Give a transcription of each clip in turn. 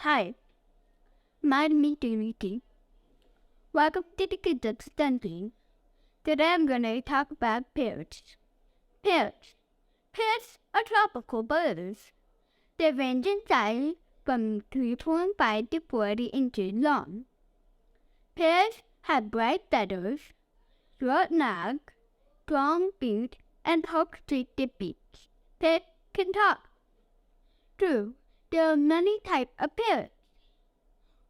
Hi, my name is Srinithi. Welcome to the Kids Extension. Today I'm gonna talk about parrots. Parrots are tropical birds. They range in size from 3.5 to 40 inches long. Parrots have bright feathers, short necks, strong beaks, and hook-shaped beaks. Parrots can talk. True, there are many types of parrots.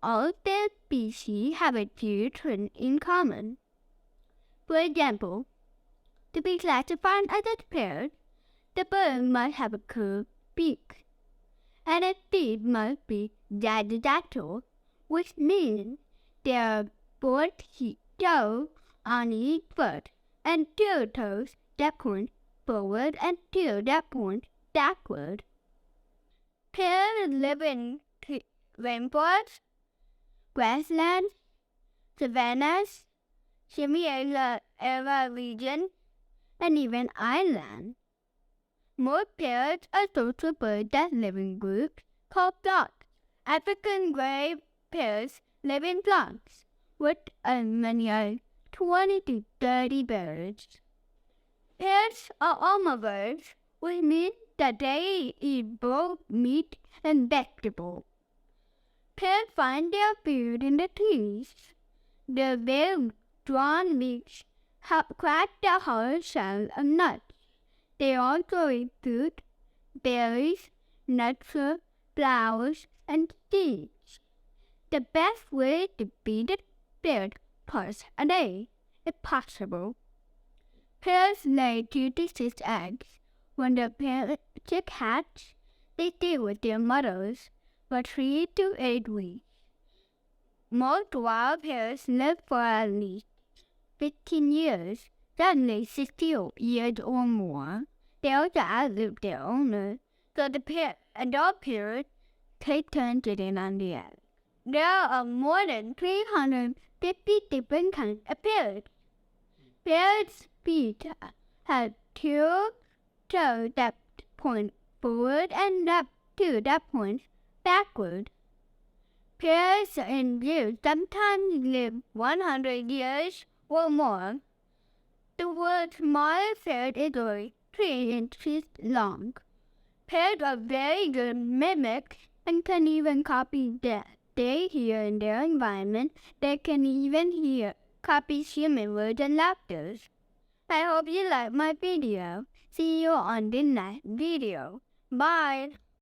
All of their species have a few traits in common. For example, to be classified as a parrot, the bird must have a curved beak, and its feet must be zygidactyl, which means there are 4 toes on each foot and 2 toes that point forward and 2 that point backward. Parrots live in rainforests, grasslands, savannas, semi-arid regions, and even islands. Most parrots are social birds that live in groups called flocks. African gray parrots live in flocks with as many as 20 to 30 birds. Parrots are omnivores, which means that they eat both meat and vegetables. Parrots find their food in the trees. Their very strong beaks help crack the hard shell of nuts. They also eat fruit, berries, nectar, flowers, and seeds. The best way to feed a parrot twice a day, if possible. Parrots lay 2 to 6 eggs. When the parrot chicks hatch, they stay with their mothers for 3 to 8 weeks. Most wild parrots live for at least 15 years, generally 60 years or more. They also outlive their owner, so the adult parrots take turns sitting on the egg. There are more than 350 different kinds of parrots. Parrots' feet have 2 toes that point forward and 2 that point backward. Parrots in zoos sometimes live 100 years or more. The world's smallest parrot is only 3 inches long. Parrots are very good mimics and can even copy what they hear in their environment. They can even copy human words and laughter. I hope you liked my video. See you on the next video. Bye!